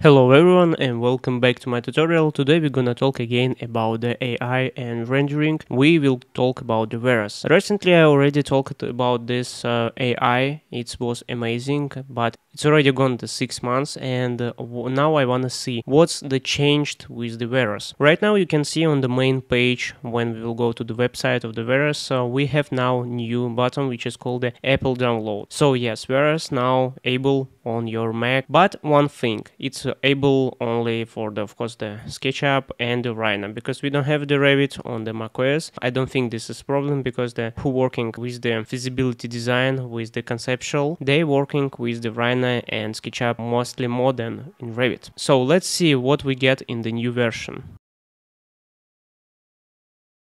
Hello everyone and welcome back to my tutorial. Today we're gonna talk again about the AI and rendering. We will talk about the Veras. Recently I already talked about this AI. It was amazing, but it's already gone to 6 months and now I wanna see what's the changed with the Veras. Right now you can see on the main page when we will go to the website of the Veras, we have now new button which is called the Apple Download. So yes, Veras now able on your Mac, but one thing, it's able only for of course the SketchUp and the Rhino, because we don't have the Revit on the macOS. I don't think this is a problem because the who working with the feasibility design with the conceptual, they working with the Rhino and SketchUp mostly more than in Revit. So let's see what we get in the new version.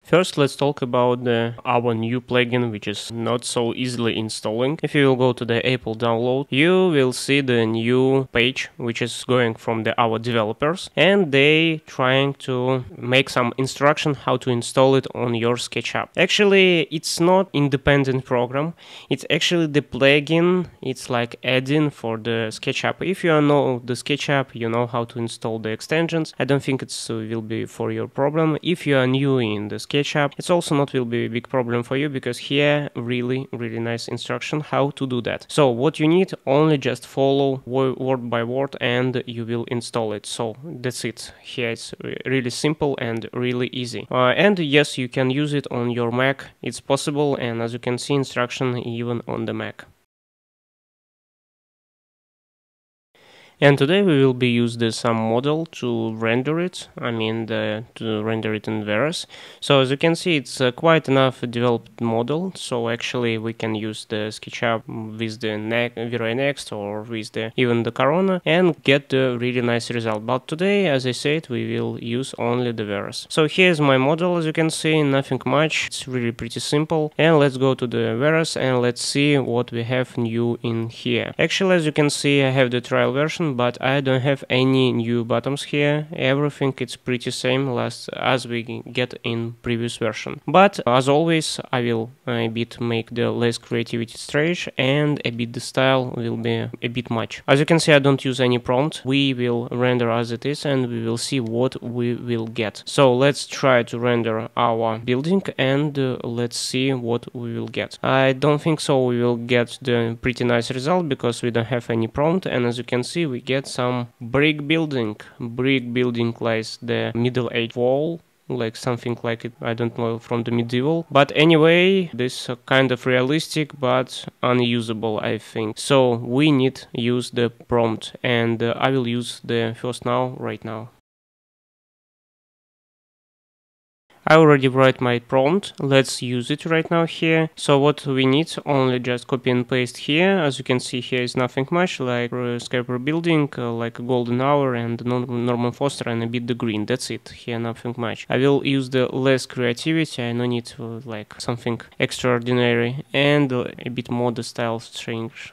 First, let's talk about our new plugin, which is not so easily installing. If you will go to the Apple Download, you will see the new page, which is going from our developers, and they trying to make some instruction how to install it on your SketchUp. Actually, it's not independent program. It's actually the plugin. It's like add-in for the SketchUp. If you know the SketchUp, you know how to install the extensions. I don't think it will be for your problem. If you are new in the SketchUp, it's also not will be a big problem for you, because here really nice instruction how to do that. So what you need, only just follow word by word and you will install it. So that's it. Here it's really simple and really easy. And yes, you can use it on your Mac. It's possible, and as you can see, instruction even on the Mac. And today we will be using some model to render it, to render it in Veras. So as you can see, it's quite enough developed model, so actually we can use the SketchUp with the Veras Next or with even the Corona and get the really nice result. But today, as I said, we will use only the Veras. So here's my model, as you can see, nothing much, it's really pretty simple. And let's go to the Veras and let's see what we have new in here. Actually, as you can see, I have the trial version, but I don't have any new buttons here. Everything is pretty same as we get in previous version. But as always, I will a bit make the less creativity stretch, and a bit the style will be a bit much. As you can see, I don't use any prompt. We will render as it is and we will see what we will get. So let's try to render our building and let's see what we will get. I don't think so we will get the pretty nice result because we don't have any prompt, and as you can see, we get some brick building like the middle age wall, like something like it, I don't know, from the medieval. But anyway, this kind of realistic but unusable, I think. So we need use the prompt, and I will use the first right now. I already write my prompt. Let's use it right now here. So what we need, only just copy and paste here. As you can see, here is nothing much, like skyscraper building, like a golden hour and Norman Foster, and a bit the green. That's it. Here nothing much. I will use the less creativity. I don't need like something extraordinary, and a bit more the style strange.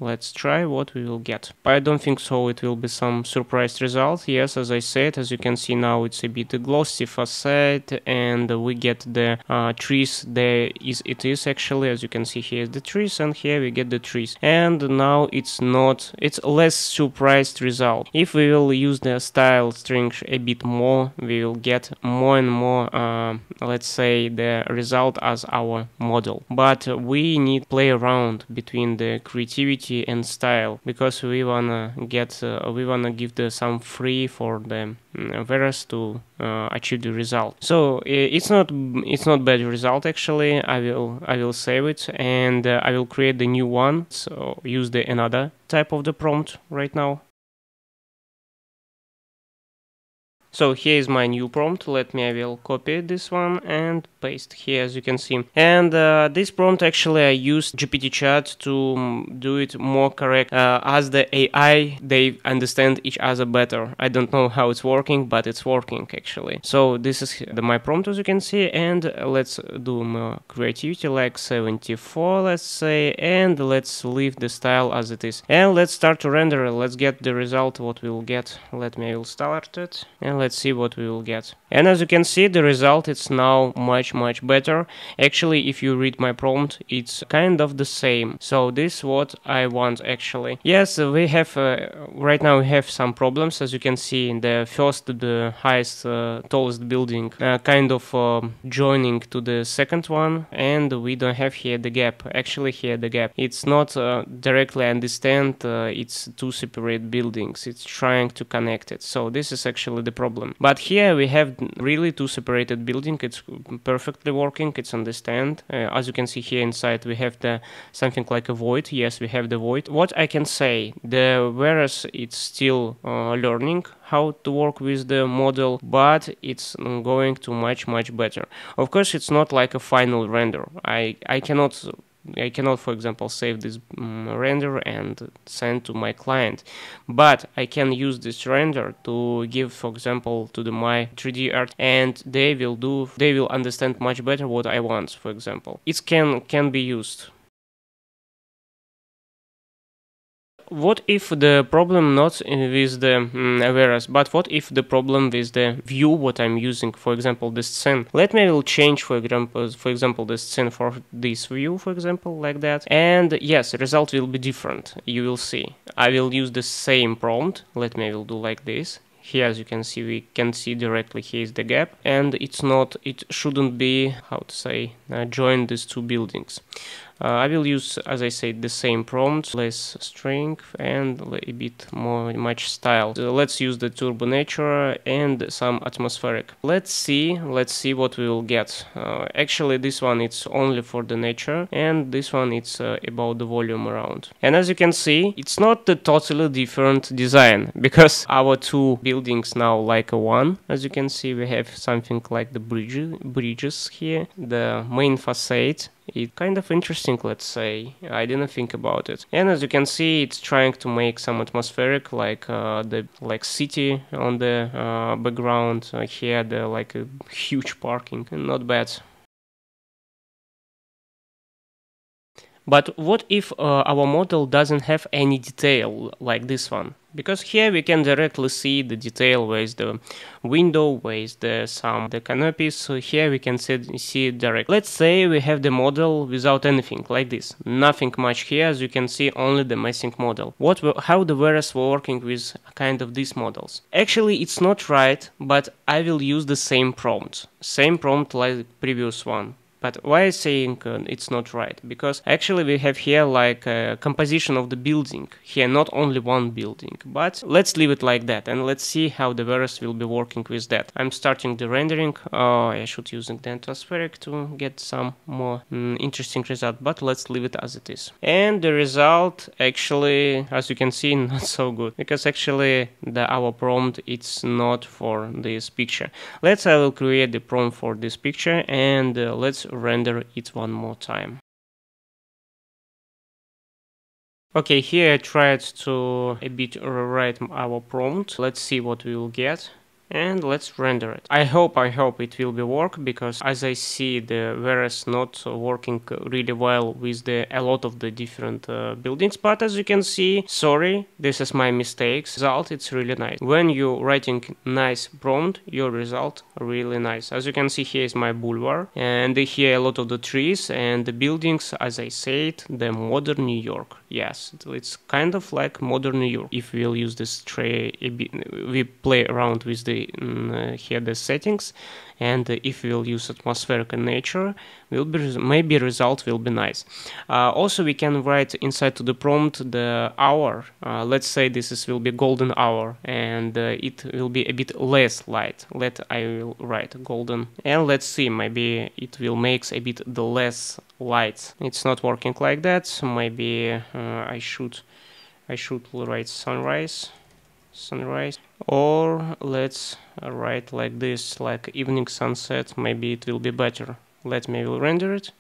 Let's try what we will get. I don't think so it will be some surprise result. Yes, as I said, as you can see now, it's a bit glossy facade, and we get the trees. It is actually, as you can see, here is the trees, and here we get the trees. And now it's less surprised result. If we will use the style string a bit more, we will get more and more, let's say, the result as our model. But we need play around between the creativity and style, because we wanna give some free for the Veras to achieve the result. So it's not bad result actually. I will save it, and I will create the new one. So use another type of the prompt right now. So here is my new prompt. I will copy this one and paste here, as you can see. And this prompt, actually, I used GPT chat to do it more correct. As the AI, they understand each other better. I don't know how it's working, but it's working actually. So this is my prompt, as you can see. And let's do more creativity, like 74, let's say. And let's leave the style as it is. And let's start to render. Let's get the result, what we will get. I will start it. And let's see what we will get. And as you can see, the result is now much much better. Actually, if you read my prompt, it's kind of the same. So this is what I want actually. Yes, we have right now we have some problems. As you can see, in the first, the highest tallest building kind of joining to the second one, and we don't have here the gap. Actually here the gap, it's not directly understand it's two separate buildings, it's trying to connect it. So this is actually the problem. But here we have really two separated buildings. It's perfectly working, it's understand. As you can see here inside we have the something like a void. Yes, we have the void. What I can say, the Veras it's still learning how to work with the model, but it's going to much better. Of course, it's not like a final render. I cannot, for example, save this render and send to my client, but I can use this render to give, for example, to my 3D art, and they will understand much better what I want. For example, it can be used. What if the problem not with the Veras, but what if the problem with the view what I'm using, for example, the scene? Let me will change, for example, the scene for this view, for example, like that. And yes, the result will be different. You will see. I will use the same prompt. Let me will do like this. Here, as you can see, we can see directly here is the gap, and it shouldn't be, how to say, join these two buildings. I will use, as I said, the same prompt, less strength and a bit much style. So let's use the turbo nature and some atmospheric. Let's see what we will get. Actually, this one it's only for the nature, and this one it's about the volume around. And as you can see, it's not a totally different design, because our two buildings now like a one. As you can see, we have something like the bridges here, the main facade. It's kind of interesting, let's say. I didn't think about it. And as you can see, it's trying to make some atmospheric, like the city on the background. Here, the like a huge parking. Not bad. But what if our model doesn't have any detail like this one? Because here we can directly see the detail, where is the window, where is the canopies. So here we can see it direct. Let's say we have the model without anything like this, nothing much here. As you can see, only the missing model. How the Veras were working with kind of these models? Actually, it's not right, but I will use the same prompt like the previous one. But why I'm saying it's not right? Because actually we have here like a composition of the building. Here not only one building, but let's leave it like that and let's see how the Veras will be working with that. I'm starting the rendering. I should use the atmospheric to get some more interesting result, but let's leave it as it is. And the result actually, as you can see, not so good, because actually our prompt it's not for this picture. I will create the prompt for this picture, and let's render it one more time. Okay, here I tried to a bit rewrite our prompt. Let's see what we will get. And let's render it. I hope it will be work, because as I see the Veras not working really well with a lot of the different buildings. But as you can see, sorry, this is my mistakes. Result it's really nice. When you writing nice prompt, your result really nice. As you can see, here is my boulevard, and here a lot of the trees and the buildings. As I said, the modern New York. Yes, it's kind of like modern New York. If we'll use this tray a bit, we play around with the here the settings, and if we'll use atmospheric and nature, maybe result will be nice. Also, we can write inside to the prompt the hour. Let's say this will be golden hour, and it will be a bit less light. I will write golden, and let's see, maybe it will make a bit the less light. It's not working like that, so maybe I should write sunrise, or let's write like this, like evening sunset. Maybe it will be better. Let me will render it.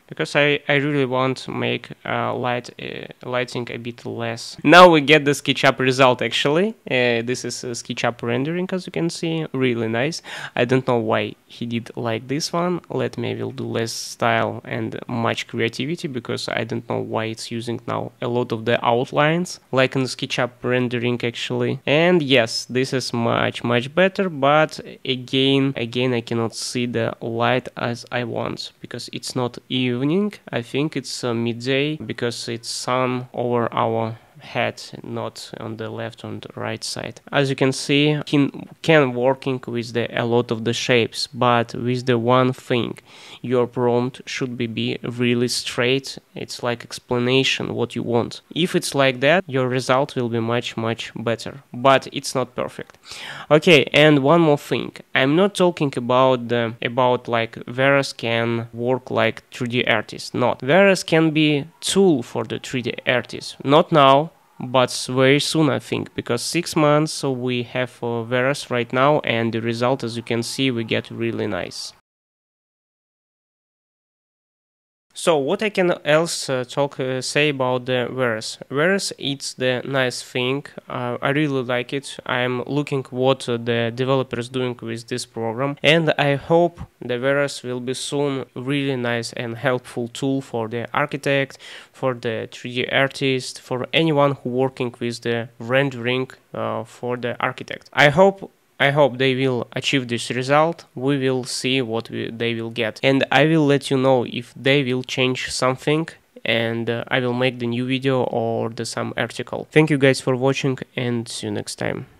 because I really want to make lighting a bit less. Now we get the SketchUp result actually. This is SketchUp rendering, as you can see, really nice. I don't know why he did like this one. Let me, I will do less style and much creativity, because I don't know why it's using now a lot of the outlines like in SketchUp rendering actually. And yes, this is much better, but again I cannot see the light as I want, because it's not evening. I think it's midday, because it's sun over our head, not on the left or the right side. As you can see, he can working with a lot of the shapes, but with the one thing, your prompt should be really straight. It's like explanation what you want. If it's like that, your result will be much better, but it's not perfect. Okay, and one more thing, I'm not talking about like Veras can work like 3D artist. Not. Veras can be tool for the 3D artist. Not now, but very soon, I think, because 6 months we have Veras right now, and the result, as you can see, we get really nice. So what I can else say about the Veras. Veras, it's the nice thing. I really like it. I'm looking what the developers doing with this program, and I hope the Veras will be soon really nice and helpful tool for the architect, for the 3D artist, for anyone who working with the rendering for the architect. I hope they will achieve this result. We will see what they will get, and I will let you know if they will change something, and I will make the new video or some article. Thank you guys for watching, and see you next time.